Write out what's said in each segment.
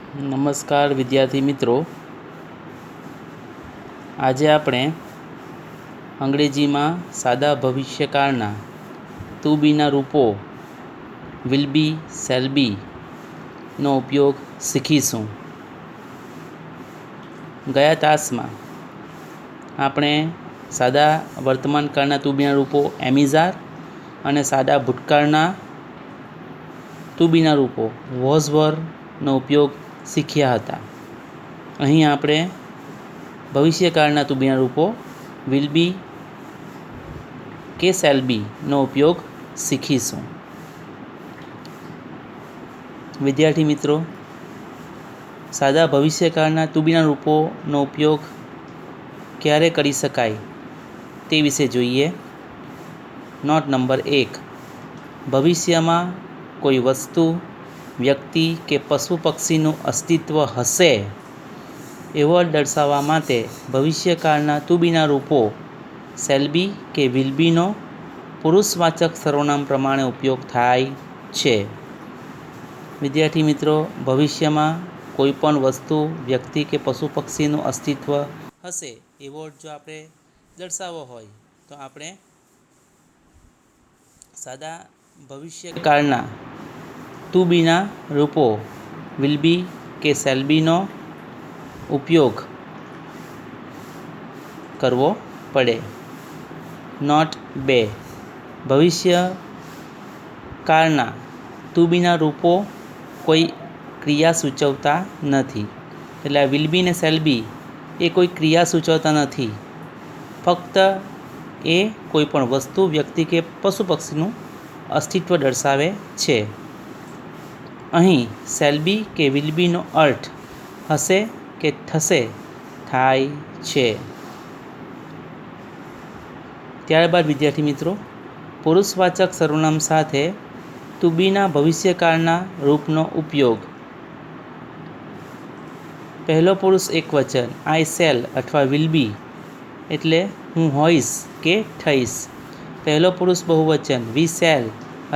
નમસ્કાર વિદ્યાર્થી મિત્રો, આજે આપણે અંગ્રેજીમાં સાદા ભવિષ્યકાળના ટુ બીના રૂપો વિલ બી, શેલ બીનો ઉપયોગ શીખીશું. ગયા તાસમાં આપણે સાદા વર્તમાનકાળના ટુ બીના રૂપો એમિઝાર અને સાદા ભૂતકાળના ટુ બીના રૂપો વોઝ વરનો ઉપયોગ શીખ્યા હતા. અહીં આપણે ભવિષ્યકાળના ટુ બીના રૂપો વિલ બી કે શેલ બીનો ઉપયોગ શીખીશું. વિદ્યાર્થી મિત્રો, સાદા ભવિષ્યકાળના ટુ બીના રૂપોનો ઉપયોગ ક્યારે કરી શકાય તે વિશે જોઈએ. Note number 1. ભવિષ્યમાં કોઈ વસ્તુ, વ્યક્તિ કે પશુ પક્ષીનું અસ્તિત્વ હશે એવો દર્શાવવા માટે ભવિષ્યકાળના ટુ બીના રૂપો શેલ બી કે વિલ બીનો પુરુષવાચક સર્વનામ પ્રમાણે ઉપયોગ થાય છે. વિદ્યાર્થી મિત્રો, ભવિષ્યમાં કોઈ પણ વસ્તુ, વ્યક્તિ કે પશુ પક્ષીનું અસ્તિત્વ હશે એવો જો આપણે દર્શાવવો હોય તો આપણે સાદા ભવિષ્યકાળના ટુ બીના રૂપો વિલ બી કે શેલ બીનો ઉપયોગ કરવો પડે. નોટ 2. ભવિષ્યકાળના ટુ બીના રૂપો કોઈ ક્રિયા સૂચવતા નથી. એટલે વિલ બી ને શેલ બી એ કોઈ ક્રિયા સૂચવતા નથી, ફક્ત એ કોઈ પણ વસ્તુ, વ્યક્તિ કે પશુ પક્ષીનું અસ્તિત્વ દર્શાવે છે. અહીં શેલ બી કે વિલ બીનો અર્થ હશે કે થશે થાય છે. ત્યારબાદ વિદ્યાર્થી મિત્રો, પુરુષવાચક સર્વનામ સાથે ટુ બીના ભવિષ્યકાળના રૂપનો ઉપયોગ. પહેલો પુરુષ એકવચન આઈ શેલ અથવા વિલ બી એટલે હું હોઈશ કે થઈશ. પહેલો પુરુષ બહુવચન વી શેલ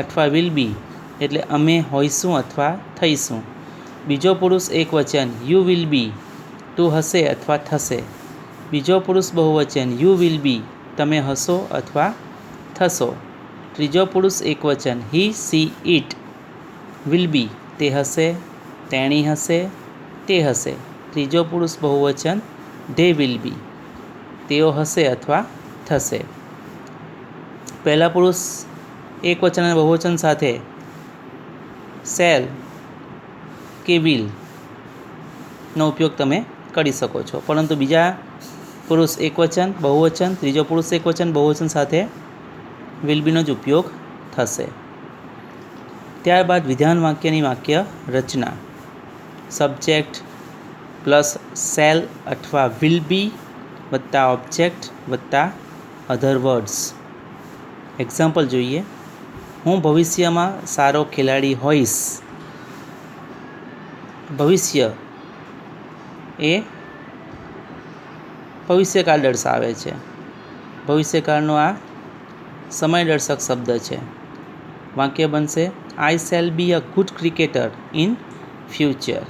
અથવા વિલ બી એટલે અમે હોઈશું અથવા થઈશું. બીજો પુરુષ એકવચન યુ વિલ બી તું હશે અથવા થશે. બીજો પુરુષ બહુવચન યુ વિલ બી તમે હશો અથવા થશો. ત્રીજો પુરુષ એકવચન he she it will be તે હશે, તેણી હશે, તે હશે. ત્રીજો પુરુષ બહુવચન ધે વિલ બી તેઓ હશે અથવા થશે. પહેલા પુરુષ એકવચન અને બહુવચન સાથે શેલ કે વિલનો ઉપયોગ તમે કરી શકો છો, પરંતુ બીજા પુરુષ એકવચન, બહુવચન, ત્રીજો પુરુષ એકવચન, બહુવચન સાથે વિલ બીનો જ ઉપયોગ થશે. ત્યારબાદ વિધાન વાક્યની વાક્ય રચના. સબ્જેક્ટ પ્લસ શેલ અથવા વિલ બી વત્તા ઓબ્જેક્ટ વત્તા અધર વર્ડ્સ. એક્ઝામ્પલ જોઈએ. હું ભવિષ્યમાં સારો ખેલાડી હોઈશ. ભવિષ્ય એ ભવિષ્યકાળ દર્શાવે છે. ભવિષ્યકાળનો આ સમયદર્શક શબ્દ છે. વાક્ય બનશે આઈ shall be a good cricketer in future.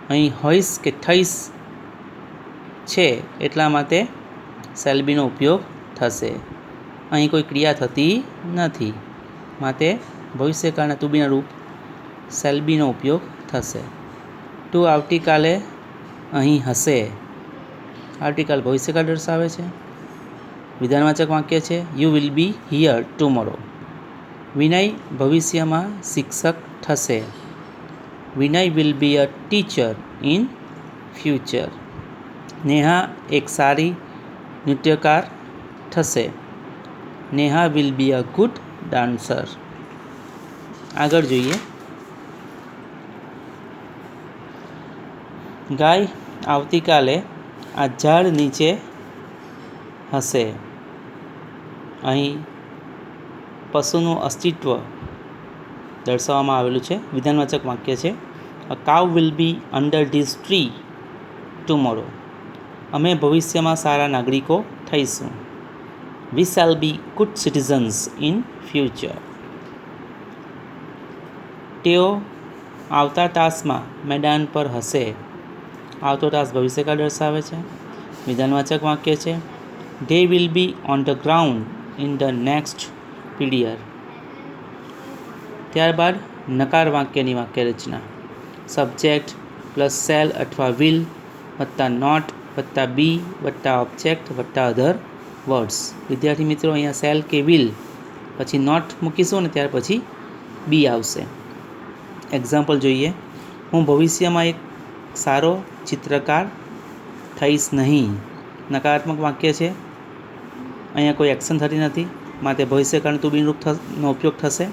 અહીં હોઈશ કે થઈશ છે એટલા માટે શેલ બીનો ઉપયોગ થશે. અહીં કોઈ ક્રિયા થતી નથી, માટે ભવિષ્યકાળના ટુ બીના રૂપ શેલ બીનો ઉપયોગ થશે. તું આવતીકાલે અહીં હશે. આવતીકાલ ભવિષ્યકાળ દર્શાવે છે. વિધાનવાચક વાક્ય છે you will be here tomorrow. Vinay ભવિષ્યમાં શિક્ષક થશે. Vinay will be a teacher in future. Neha એક સારી નૃત્યકાર થશે. Neha will be a good dancer. આગળ જોઈએ. ગાય આવતીકાલે આ ઝાડ નીચે હશે. અહીં પશુનું અસ્તિત્વ દર્શાવવામાં આવેલું છે. વિધાનવાચક વાક્ય છે a cow will be under this tree tomorrow. અમે ભવિષ્યમાં સારા નાગરિકો થઈશું. We shall be good citizens in future. તેઓ આવતા તાસમાં મેદાન પર હશે. આવતો તાસ ભવિષ્યકાળ દર્શાવે છે. વિધાનવાચક વાક્ય છે. They will be on the ground in the next period. ત્યારબાદ નકાર વાક્યની વાક્ય રચના. સબ્જેક્ટ પ્લસ સેલ અથવા વિલ વત્તા નોટ વત્તા બી વત્તા ઓબ્જેક્ટ વત્તા અધર વર્ડ્સ. વિદ્યાર્થી મિત્રો, અહીંયા સેલ કે વિલ પછી નોટ મૂકીશું ને ત્યાર પછી બી આવશે. એક્ઝામ્પલ જોઈએ. હું ભવિષ્યમાં એક સારો ચિત્રકાર થઈશ નહીં. નકારાત્મક વાક્ય છે. અહીંયા કોઈ એક્શન થતી નથી, માટે ભવિષ્યકાળ ટુ બી રૂપનો ઉપયોગ થશે.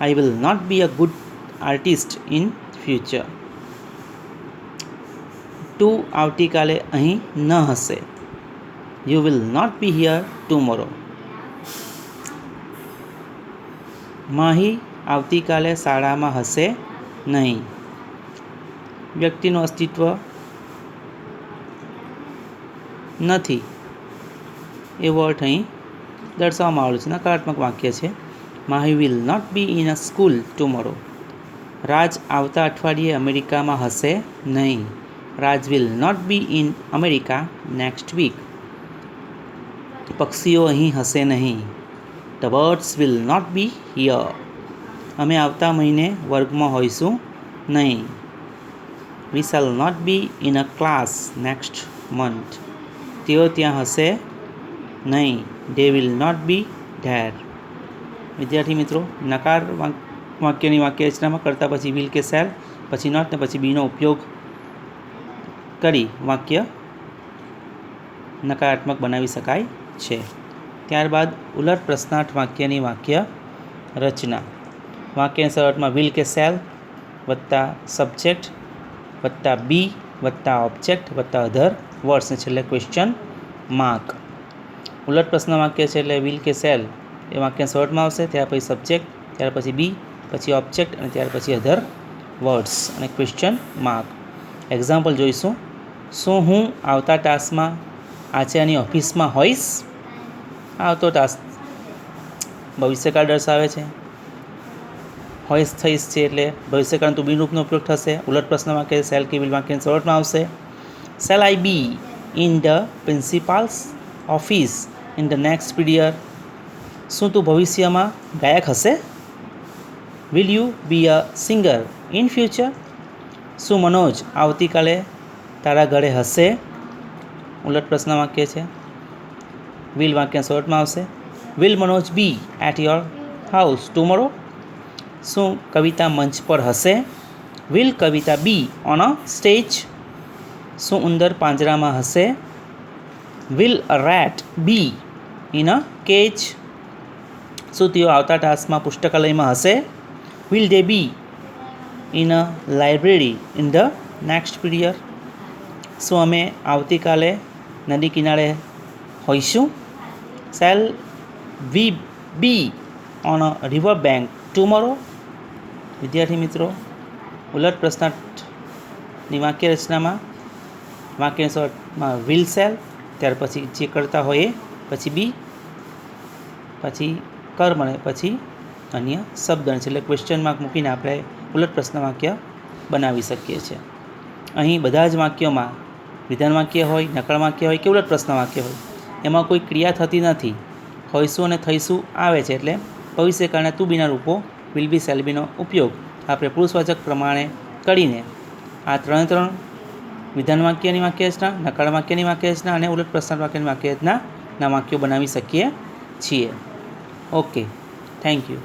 I will not be a good artist in future. ટુ આવતીકાલે અહીં ન હશે. You will not be here tomorrow. માહી આવતીકાલે શાળામાં હશે નહીં. વ્યક્તિનું અસ્તિત્વ નથી એવો અર્થ અહીં દર્શાવવામાં આવેલો છે. નકારાત્મક વાક્ય છે. Mahi will not be in a school tomorrow. Raj આવતા અઠવાડિયે અમેરિકામાં હશે નહીં. Raj will not be in America next week. પક્ષીઓ અહીં હશે નહીં. The birds will not be here. અમે આવતા મહિને વર્ગમાં હોઈશું નહીં. We shall not be in a class next month. તેઓ ત્યાં હશે નહીં. They will not be there. વિદ્યાર્થી મિત્રો, નકાર વાક્યની વાક્ય રચનામાં કરતાં પછી વિલ કે શેલ પછી નોટ ને પછી બીનો ઉપયોગ કરી વાક્ય નકારાત્મક બનાવી શકાય છે. ત્યારબાદ ઉલટ પ્રશ્નાર્થ વાક્યની વાક્ય રચના. વાક્યની શરૂઆતમાં વિલ કે સેલ વત્તા સબ્જેક્ટ વત્તા બી વત્તા ઓબ્જેક્ટ વત્તા અધર વર્ડ્સ, છેલ્લે ક્વેશ્ચન માર્ક. ઉલટ પ્રશ્ન વાક્ય છે એટલે વિલ કે સેલ એ વાક્યની શરૂઆતમાં આવશે, ત્યાર પછી સબ્જેક્ટ, ત્યાર પછી બી, પછી ઓબ્જેક્ટ અને ત્યાર પછી અધર વર્ડ્સ અને ક્વેશ્ચન માર્ક. એક્ઝામ્પલ જોઈશું. શું હું આવતા તાસમાં આચાર્યની ઓફિસમાં હોઈશ? આવતો તાસ ભવિષ્યકાળ દર્શાવે છે. હોઈશ થઈશ છે એટલે ભવિષ્યકાળ ટુ બી રૂપનો ઉપયોગ થશે. ઉલટ પ્રશ્ન વાક્ય સેલ કે વિલ વાક્યની શરૂઆતમાં આવશે. Shall I be in the principal's office in the next period. શું તું ભવિષ્યમાં ગાયક હશે? Will you be a singer in future. શું મનોજ આવતીકાલે તારા ઘરે હશે? ઉલટ પ્રશ્ન વાક્ય છે. વિલ વાક્ય શરૂઆતમાં આવશે. Will Manoj be at your house tomorrow. શું કવિતા મંચ પર હશે? Will Kavita be on a stage. શું ઉંદર પાંજરામાં હશે? Will a rat be in a cage. શું તેઓ આવતા તાસમાં પુસ્તકાલયમાં હશે? Will they be in a library in the next period. શું અમે આવતીકાલે નદી કિનારે હોઈશું? Shall we be on a river bank tomorrow. વિદ્યાર્થી મિત્રો, ઉલટ પ્રશ્નાર્થની વાક્ય રચનામાં વાક્યની શરૂઆતમાં વિલ સેલ, ત્યાર પછી જે કરતા હોય એ, પછી બી, પછી કર્મ અને પછી અન્ય શબ્દ, એટલે ક્વેશ્ચન માર્ક મૂકીને આપણે ઉલટ પ્રશ્ન વાક્ય બનાવી શકીએ છીએ. અહીં બધા જ વાક્યોમાં વિધાન વાક્ય હોય, નકળ વાક્ય હોય કે ઉલટ પ્રશ્ન વાક્ય હોય, એમાં કોઈ ક્રિયા થતી નથી. હોઈશું અને થઈશું આવે છે એટલે ભવિષ્યકાળના ટુ બીના રૂપો વિલ બી શેલ બીનો ઉપયોગ આપણે પુરુષવાચક પ્રમાણે કરીને આ ત્રણ વિધાન વાક્યની વાક્ય રચના, નકાર વાક્યની વાક્ય રચના અને ઉલટ પ્રશ્નાર્થ વાક્યની વાક્ય રચનાના વાક્યો બનાવી શકીએ છીએ. Okay, thank you.